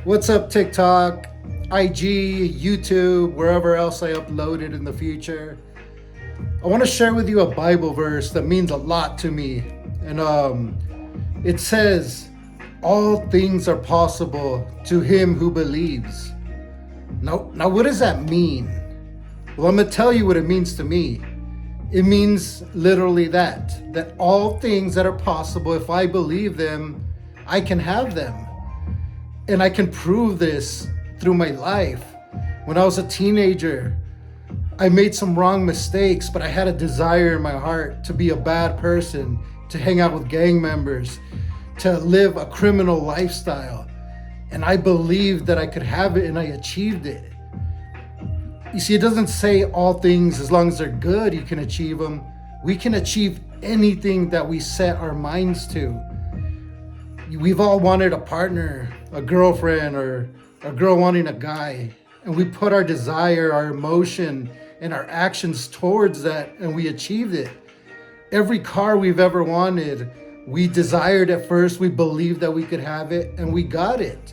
What's up, TikTok, IG, YouTube, wherever else I upload it in the future? I want to share with you a Bible verse that means a lot to me. And it says, all things are possible to him who believes. Now, what does that mean? Well, I'm going to tell you what it means to me. It means literally that all things that are possible, if I believe them, I can have them. And I can prove this through my life. When I was a teenager, I made some wrong mistakes, but I had a desire in my heart to be a bad person, to hang out with gang members, to live a criminal lifestyle. And I believed that I could have it, and I achieved it. You see, it doesn't say all things, as long as they're good, you can achieve them. We can achieve anything that we set our minds to. We've all wanted a partner, a girlfriend, or a girl wanting a guy. And we put our desire, our emotion, and our actions towards that, and we achieved it. Every car we've ever wanted, we desired at first, we believed that we could have it, and we got it.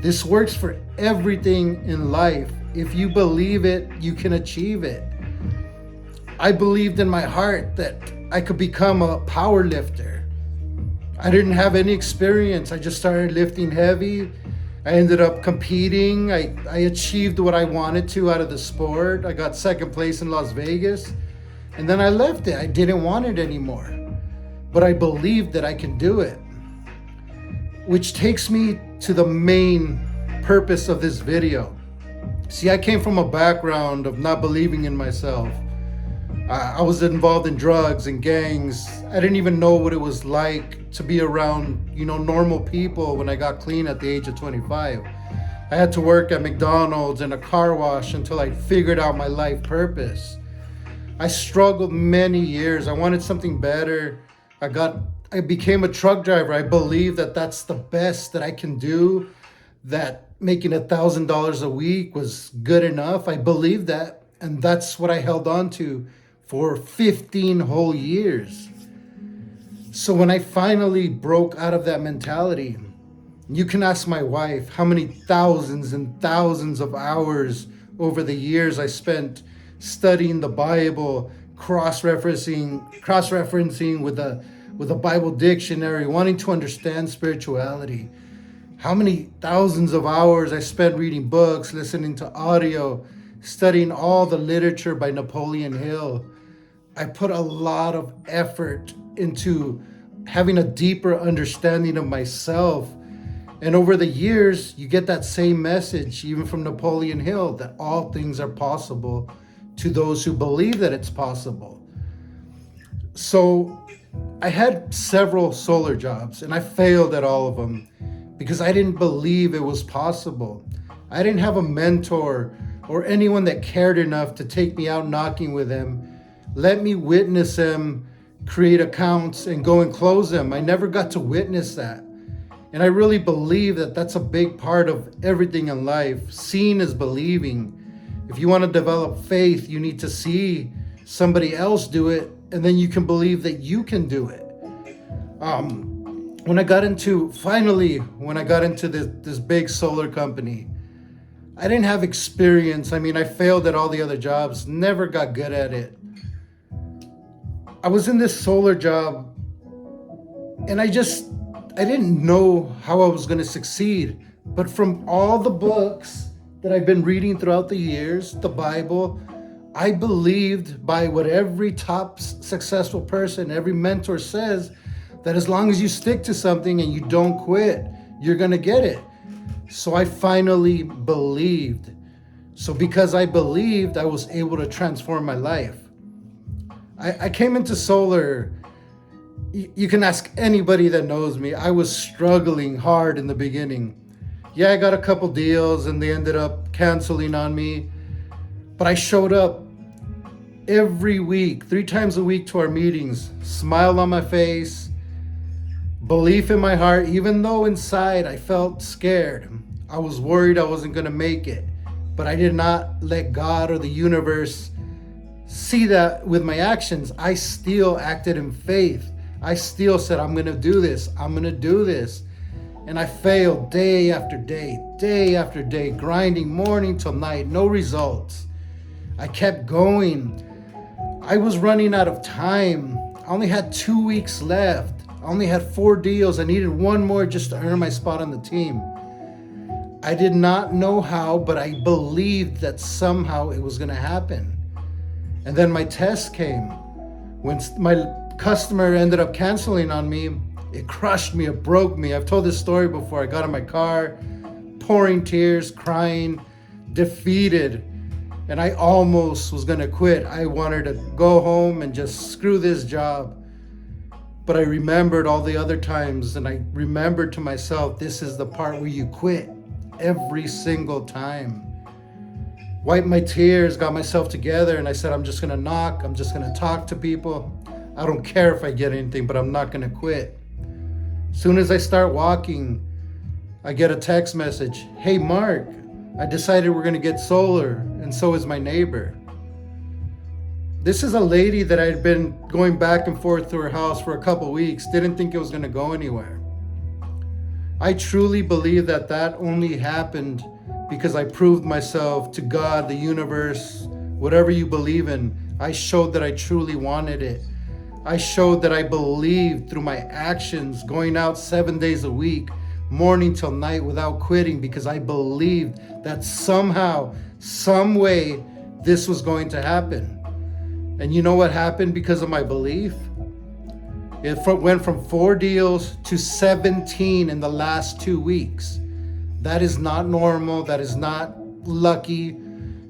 This works for everything in life. If you believe it, you can achieve it. I believed in my heart that I could become a power lifter. I didn't have any experience. I just started lifting heavy. I ended up competing. I achieved what I wanted to out of the sport. I got second place in Las Vegas. And then I left it. I didn't want it anymore. But I believed that I can do it. Which takes me to the main purpose of this video. See, I came from a background of not believing in myself. I was involved in drugs and gangs. I didn't even know what it was like to be around, normal people when I got clean at the age of 25. I had to work at McDonald's and a car wash until I figured out my life purpose. I struggled many years. I wanted something better. I became a truck driver. I believe that that's the best that I can do, that making $1,000 a week was good enough. I believed that, and that's what I held on to for 15 whole years. So when I finally broke out of that mentality, you can ask my wife how many thousands and thousands of hours over the years I spent studying the Bible, cross-referencing with a Bible dictionary, wanting to understand spirituality. How many thousands of hours I spent reading books, listening to audio, studying all the literature by Napoleon Hill. I put a lot of effort into having a deeper understanding of myself. And over the years, you get that same message, even from Napoleon Hill, that all things are possible to those who believe that it's possible. So I had several solar jobs, and I failed at all of them because I didn't believe it was possible. I didn't have a mentor or anyone that cared enough to take me out knocking with him, let me witness him create accounts and go and close them. I never got to witness that. And I really believe that that's a big part of everything in life. Seeing is believing. If you want to develop faith, you need to see somebody else do it, and then you can believe that you can do it. When I got into this big solar company, I didn't have experience. I failed at all the other jobs, never got good at it. I was in this solar job, and I didn't know how I was going to succeed. But from all the books that I've been reading throughout the years, the Bible, I believed by what every top successful person, every mentor says, that as long as you stick to something and you don't quit, you're going to get it. So I finally believed. So because I believed, I was able to transform my life. I came into solar. You can ask anybody that knows me. I was struggling hard in the beginning. Yeah, I got a couple deals and they ended up canceling on me. But I showed up every week, 3 times a week to our meetings, smile on my face, belief in my heart, even though inside I felt scared. I was worried I wasn't going to make it. But I did not let God or the universe see that with my actions. I still acted in faith. I still said, I'm going to do this. I'm going to do this. And I failed day after day, grinding morning till night, no results. I kept going. I was running out of time. I only had 2 weeks left. I only had 4 deals. I needed one more just to earn my spot on the team. I did not know how, but I believed that somehow it was going to happen. And then my test came. When my customer ended up canceling on me, it crushed me, it broke me. I've told this story before. I got in my car, pouring tears, crying, defeated. And I almost was going to quit. I wanted to go home and just screw this job. But I remembered all the other times, and I remembered to myself, this is the part where you quit every single time. Wiped my tears, got myself together, and I said, I'm just going to knock. I'm just going to talk to people. I don't care if I get anything, but I'm not going to quit. As soon as I start walking, I get a text message. Hey, Mark, I decided we're going to get solar, and so is my neighbor. This is a lady that I had been going back and forth to her house for a couple weeks, didn't think it was going to go anywhere. I truly believe that only happened because I proved myself to God, the universe, whatever you believe in. I showed that I truly wanted it. I showed that I believed through my actions, going out 7 days a week, morning till night without quitting, because I believed that somehow, some way, this was going to happen. And you know what happened because of my belief? It went from 4 deals to 17 in the last 2 weeks. That is not normal. That is not lucky.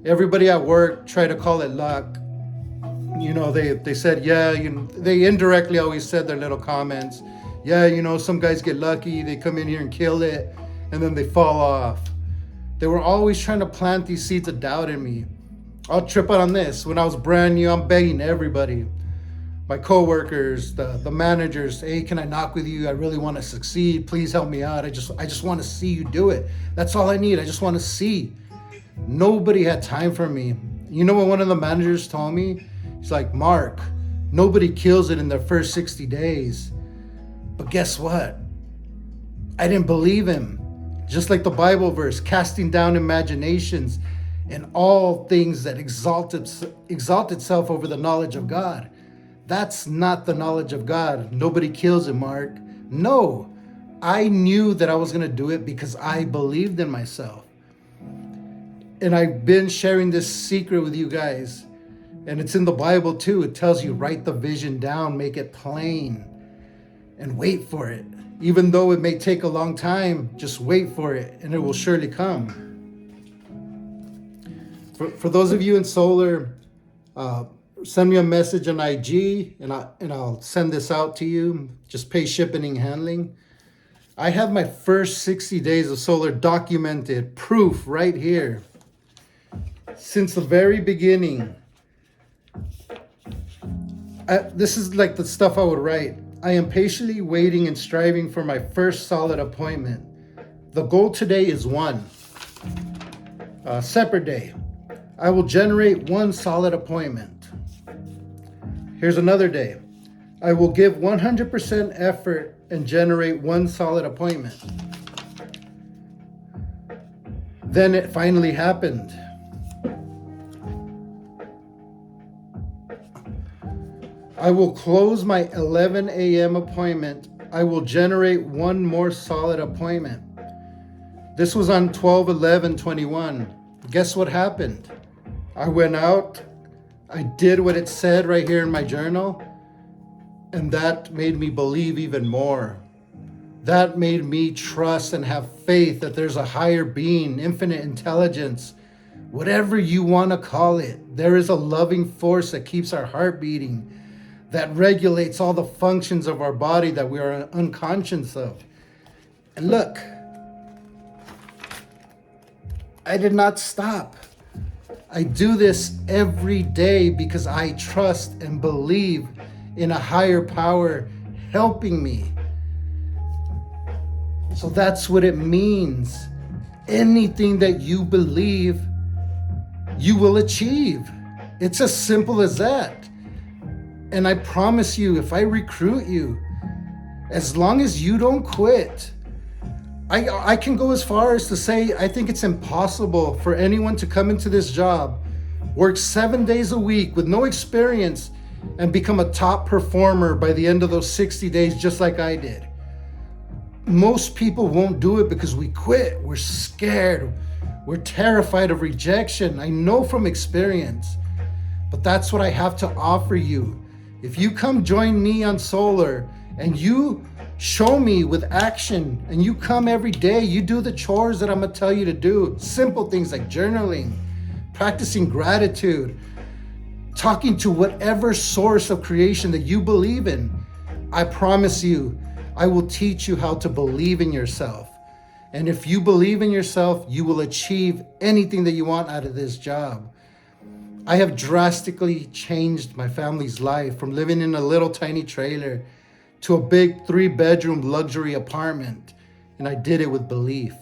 Everybody at work tried to call it luck. You know, they said, yeah, they indirectly always said their little comments. Yeah, some guys get lucky. They come in here and kill it, and then they fall off. They were always trying to plant these seeds of doubt in me. I'll trip out on this. When I was brand new, I'm begging everybody, my coworkers, the managers, hey, can I knock with you? I really want to succeed. Please help me out. I just want to see you do it. That's all I need. I just want to see. Nobody had time for me. You know what one of the managers told me? He's like, Mark, nobody kills it in their first 60 days. But guess what? I didn't believe him. Just like the Bible verse, casting down imaginations and all things that exalt itself over the knowledge of God. That's not the knowledge of God. Nobody kills it, Mark. No, I knew that I was going to do it because I believed in myself. And I've been sharing this secret with you guys. And it's in the Bible too. It tells you, write the vision down, make it plain, and wait for it. Even though it may take a long time, just wait for it, and it will surely come. For those of you in solar, send me a message on IG, and I'll send this out to you. Just pay shipping and handling. I have my first 60 days of solar documented, proof right here. Since the very beginning. This is like the stuff I would write. I am patiently waiting and striving for my first solid appointment. The goal today is 1. Separate day. I will generate 1 solid appointment. Here's another day. I will give 100% effort and generate 1 solid appointment. Then it finally happened. I will close my 11 a.m. appointment. I will generate 1 more solid appointment. This was on 12/11/21. Guess what happened? I went out, I did what it said right here in my journal, and that made me believe even more. That made me trust and have faith that there's a higher being, infinite intelligence, whatever you want to call it. There is a loving force that keeps our heart beating, that regulates all the functions of our body that we are unconscious of. And look, I did not stop. I do this every day because I trust and believe in a higher power helping me. So that's what it means. Anything that you believe, you will achieve. It's as simple as that. And I promise you, if I recruit you, as long as you don't quit, I can go as far as to say I think it's impossible for anyone to come into this job, work 7 days a week with no experience, and become a top performer by the end of those 60 days, just like I did. Most people won't do it because we quit. We're scared. We're terrified of rejection. I know from experience, but that's what I have to offer you. If you come join me on Solar and you show me with action and you come every day, you do the chores that I'm gonna tell you to do, simple things like journaling, practicing gratitude, talking to whatever source of creation that you believe in, I promise you, I will teach you how to believe in yourself. And if you believe in yourself, you will achieve anything that you want out of this job. I have drastically changed my family's life from living in a little tiny trailer to a big 3-bedroom luxury apartment. And I did it with belief.